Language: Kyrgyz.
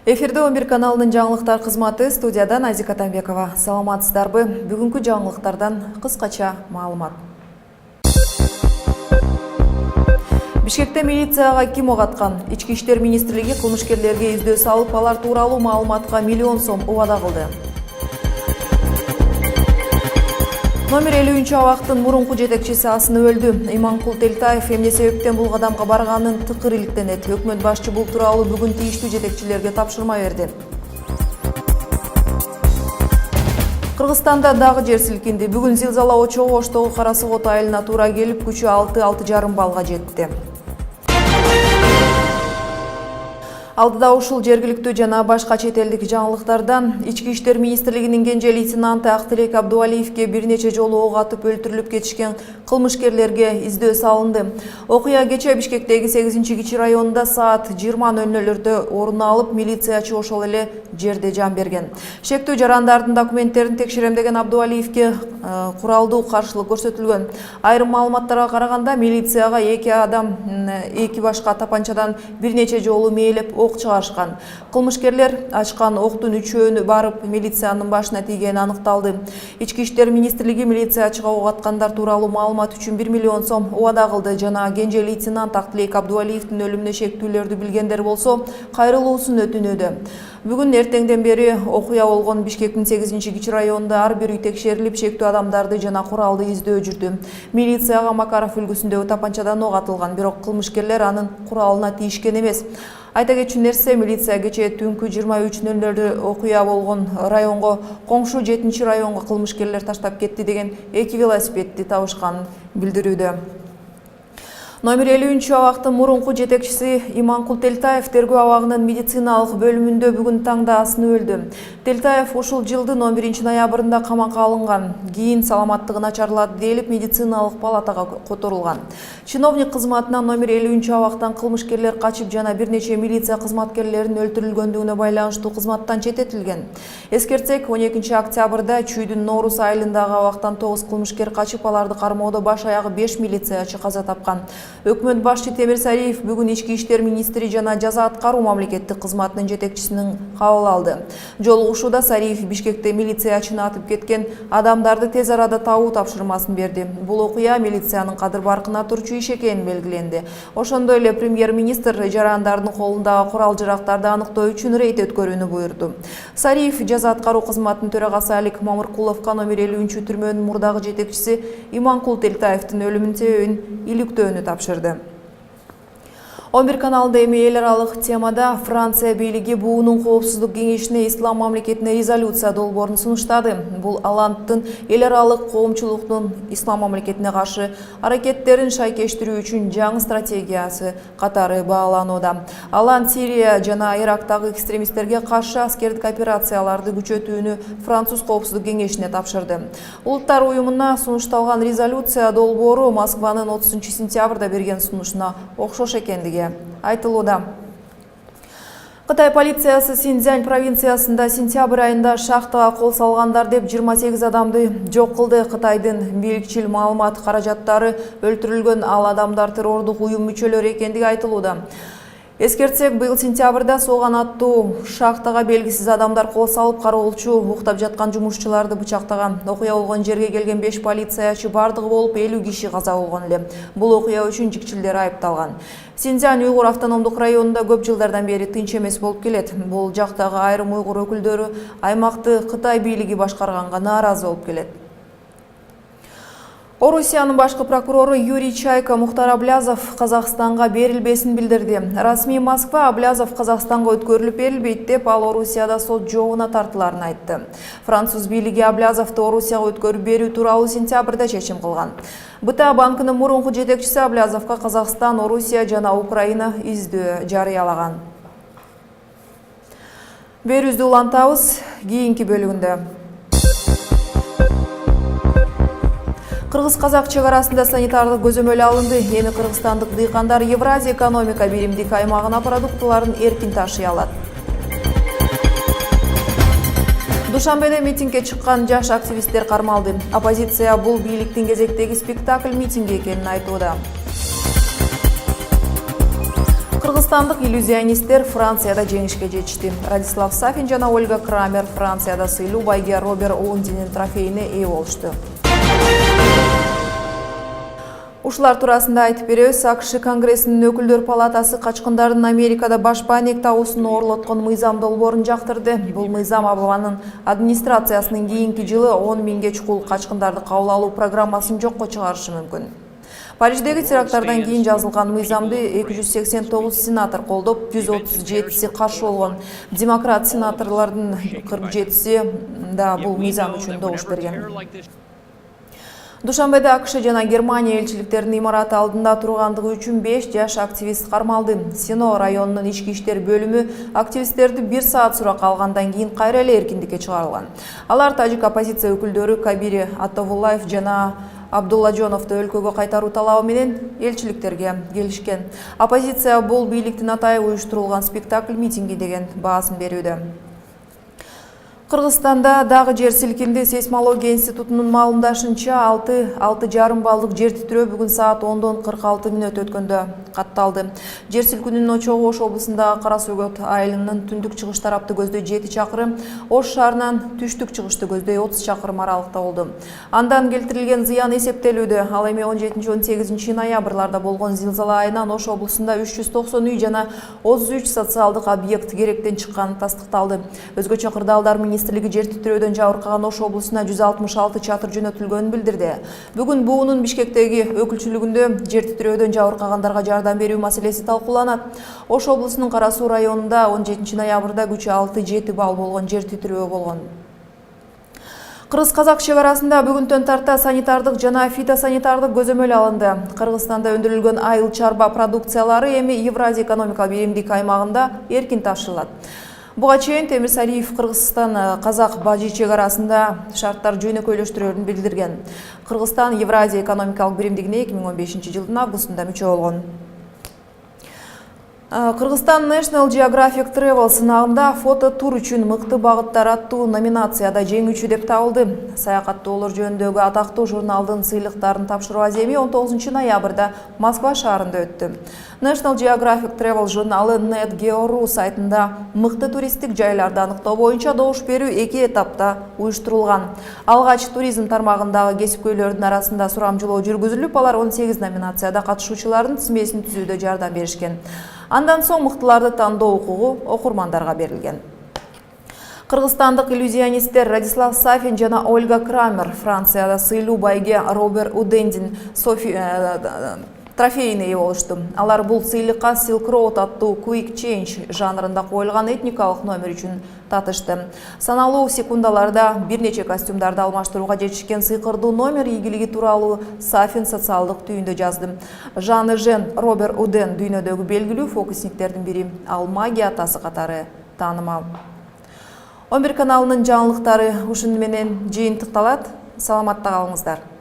Эфирде 11 каналынын жаңылыктар кызматы, студиядан Азика Тамбекова. Саламатсыздарбы? Бүгүнкү жаңылыктардан кыскача маалымат. Бишкекте милицияга ким ок аткан? Ички иштер министрлиги кылмышкерлерге издөө салып, алар тууралуу маалыматка миллион сом убада кылды. Номер 50 абактын мурунку жетекчиси асыны өлдү. Иманкул Телтаев эмне себептен бул кадамга барганын тыкыр иликтенет. Өкмөт башчы бул тууралуу бүгүн тийиштүү жетекчилерге тапшырма берди. Кыргызстанда дагы жер силкинди. Бүгүн зилзала Очогу Оштогу Кара Согот айылына туура келип, күчү 6,5 балга жетти. Алдыда ушул жергиликтүү жана башка чет элдик жаңылыктардан Ички иштер министрлигинин кенже лейтенанты Актилек Абдуалиевке бир нече жолу ок атып өлтүрүлүп кетишкен кылмышкерлерге издөө салынды. Окуя кече Бишкектеги 8-кичи районунда саат 20:00 орун алып, милициячы ошол эле жерде жан берген. Шектүү жарандардын документтерин текшерем деген Абдуалиевке куралдуу каршылык көрсөтүлгөн. Айрым маалыматтарга караганда милицияга эки башка тапанчадан бир нече жолу мээлеп ок чыгарышкан. Кылмышкерлер ачкан октун 3-өөнү барып милициянын башына тийгени аныкталды. Ички иштер министрлиги милициячыга ок аткандар тууралуу маалымат үчүн 1 миллион сом убада кылды жана кенже лейтенант Актилек Абдуалиевдин өлүмүнө шектүүлөрдү билгендер болсо кайрылуусун өтүнүүдө. Бүгүн эртеңден бери окуя болгон Бишкектин 8-кичи районунда ар бир үй текшерилип, шектүү адамдарды жана куралды издөө жүрдү. Милицияга Макаров үлгүсүндөгү тапанчадан ок атылган, бирок кылмышкерлер анын куралына тийишкен эмес. Айта кетчү нерсе, милиция кече түнкү 23:00 окуя болгон районго коңшу 7-чи районго кылмышкерлер таштап кетти деген 2 велосипедти табышканын билдирүүдө. Номер 50 абактын мурунку жетекчиси Иманкул Телтаев тергөө абагынын медициналык бөлүмүндө бүгүн таңда асыны өлдү. Телтаев ушул жылдын 11 ноябрында камакка алынган. Кийин саламаттыгы начарлады делип медициналык палатага которулган. Чиновник кызматынан номер 50 абактан кылмышкерлер качып жана бир нече милиция кызматкерлеринин өлтүрүлгөндүгүнө байланыштуу кызматтан четтетилген. Эскертсек, 12 октябрда Чүйдүн Норус айылындагы абактан 9 кылмышкер качып, аларды кармоодо баш аягы 5 милициячы каза тапкан. Өкмөт башчы Темир Сариев бүгүн ички иштер министри жана жаза аткаруу мамлекеттик кызматынын жетекчисинин кабыл алды. Жолугушууда Сариев Бишкекте милициячыны атып кеткен адамдарды тез арада табуу тапшырмасын берди. Бул окуя милициянын кадыр баркына турчу иш экени белгиленди. Ошондой эле премьер-министр жарандардын колундагы курал-жарактарды аныктоо үчүн рейд өткөрүүнү буйрду. Сариев жаза аткаруу кызматынын төрагасы Алик Мамыркуловго номер 50 түрмөнүн мурдагы жетекчиси Иманкул Телтаевдин өлүмүнүн себебин иликтөөнү тапшырды. 11 каналында эми эл аралык темада Франция бийлиги буунун коопсуздук кеңешине ислам мамлекетине резолюция долбоорун сунуштады. Бул Аландтын эл аралык коомчулуктун ислам мамлекетине каршы аракеттерин шайкештирүү үчүн жаңы стратегиясы катары бааланууда. Аланд Сирия жана Ирактагы экстремисттерге каршы аскердик операцияларды күчөтүүнү Француз коопсуздук кеңешине тапшырды. Улуттар уюмуна сунушталган резолюция долбоору Москванын 30-сентябрда берген сунушуна окшош экендиги айтылууда. Кытай полициясы Синьцзянь провинциясында сентябрь айында шахтага кол салгандар деп 28 адамды жок кылды. Кытайдын бийликчил маалымат каражаттары өлтүрүлгөн ал адамдар террордук уюм мүчөлөрү экендиги айтылууда. Эскертсек, быйыл сентябрда Соган аттуу шахтага белгисиз адамдар кол салып, кароолчу уктап жаткан жумушчуларды бычактаган. Окуя болгон жерге келген 5 полициячы бардыгы болуп 50 киши каза болгон эле. Бул окуя үчүн жикчилдер айыпталган. Синьцзянь уйгур автономдук районунда көп жылдардан бери тынч эмес болуп келет. Бул жактагы айрым уйгур өкүлдөрү аймакты Кытай бийлиги башкарганга нааразы болуп келет. Орусиянын башкы прокурору Юрий Чайка Мухтар Аблязов Казакстанга берилбесин билдирди. Расмий Москва Аблязов Казакстанга өткөрүлүп берилбейт деп, ал Орусияда сот жообуна тартыларын айтты. Француз бийлиги Аблязовду Орусияга өткөрүп берүү тууралуу сентябрда чечим кылган. БТА банкынын мурунку жетекчиси Аблязовго Казакстан, Орусия жана Украина издөө жарыялаган. Берүүбүздү улантабыз кийинки бөлүгүндө. Кыргыз-казак чек арасында санитардык көзөмөл алынды. Эми кыргызстандык дыйкандар Евразия экономика биримдик аймагына продуктларын эркин ташый алат. Душанбеде митингге чыккан жаш активисттер кармалды. Оппозиция бул бийликтин кезектеги спектакль митинги экенин айтууда. Кыргызстандык иллюзионисттер Францияда жеңишке жетишти. Радислав Сафин жана Ольга Крамер Францияда сыйлуу байге Робер Удендин трофейине ээ болушту. Ушулар туурасында айтып беребиз. АКШ Конгрессинин өкүлдөр палатасы качкындардын Америкада баш банек табуусун орлоткон мыйзам долбоорун жактырды. Бул мыйзам Обаманын администрациясынын кийинки жылы 10 000 чукул качкындарды кабыл алуу программасын жокко чыгарышы мүмкүн. Париждеги теракттардан кийин жазылган мыйзамды 289 сенатор колдоп, 137си каршы болгон. Демократ сенаторлордун 47си да бул мыйзам үчүн добуш берген. Душанбеде АКШ жана Германия элчиликтеринин имараты алдында тургандыгы үчүн 5 жаш активист кармалды. Сино районунун ички иштер бөлүмү активисттерди 1 саат суракка алгандан кийин кайра эле эркиндикке чыгарылган. Алар тажик оппозиция өкүлдөрү Кабири Атовуллаев жана Абдулладжоновду өлкөгө кайтаруу талабы менен элчиликтерге келишкен. Оппозиция бул бийликтин атайы уюштурулган спектакль митинги деген баасын берүүдө. Кыргызстанда дагы жер силкинди. Сейсмология институтунун маалымдашынча 6,5 баллдык жер титирөө бүгүн саат 10:46 өткөндө катталды. Жер силкүүнүн очогу Ош облусундагы Кара Сөгөт айылынын түндүк чыгыш тарапты көздөй 7 чакырым, Ош шаарынан түштүк чыгышты көздөй 30 чакырым аралыкта болду. Андан келтирилген зыян эсептелүүдө. Ал эми 17-18 ноябрларда болгон зилзала айынан Ош облусунда 390 үй жана 33 социалдык объект керектен чыкканы тастыкталды. Өзгөчө кырдаалдар министрлиги жер титирөөдөн жабыркаган Ош облусуна 166 чатыр жөнөтүлгөнүн билдирди. Бүгүн буунун Бишкектеги өкүлчүлүгүндө жер титирөөдөн жабыркагандарга жардам берүү маселеси талкууланат. Ош облусунун Кара Суу районунда 17 ноябрда күчү 6,7 балл болгон жер титирөө болгон. Кыргыз-казак чек арасында бүгүндөн тарта санитардык жана фитосанитардык көзөмөл алынды. Кыргызстанда өндүрүлгөн айыл чарба продукциялары эми Евразия экономика биримдик аймагында эркин ташылат. Буга чейин Темирсалиев Кыргызстан-казак бажы чек арасында шарттар жөнөкөйлөштүрөөрүн билдирген. Кыргызстан Евразия экономикалык биримдигине 2015 жылдын августунда мүчө болгон. Кыргызстан National Geographic Travel сынагында фото тур үчүн мыкты багыттар аттуу номинацияда жеңүүчү деп табылды. Саякаттоолор жөнүндөгү атактуу журналдын сыйлыктарын тапшыруу аземи 19 ноябрда Москва шаарында өттү. National Geographic Travel журналы NetGeo.ru сайтында мыкты туристтик жайларды аныктоо боюнча добуш берүү 2 этапта уюштурулган. Алгач туризм тармагындагы кесипкөйлөрдүн арасында сурамжылоо жүргүзүлүп, алар 18 номинацияда катышуучулардын тизмесин түзүүдө жардам беришкен. Андан соң мыктыларды тандоо укугу окурмандарга берилген. Кыргызстандык иллюзионисттер Радислав Сафин жана Ольга Крамер Францияда сыйлуу байге Робер Удендин трофейине ээ болушту. Алар бул сыйлыкка Silk Road аттуу Quick Change жанрында коюлган этникалык номер үчүн татышты. Саналуу секундаларда бир нече костюмдарды алмаштырууга жетишкен сыйкырдуу номер ийгилиги тууралуу Сафин социалдык түйүндө жазды. Жаны Жен Робер Уден дүйнөдөгү белгилүү фокусниктердин бири, ал магия атасы катары таанымал. 11 каналынын жаңылыктары ушуну менен жыйынтыкталат. Саламатта калыңыздар.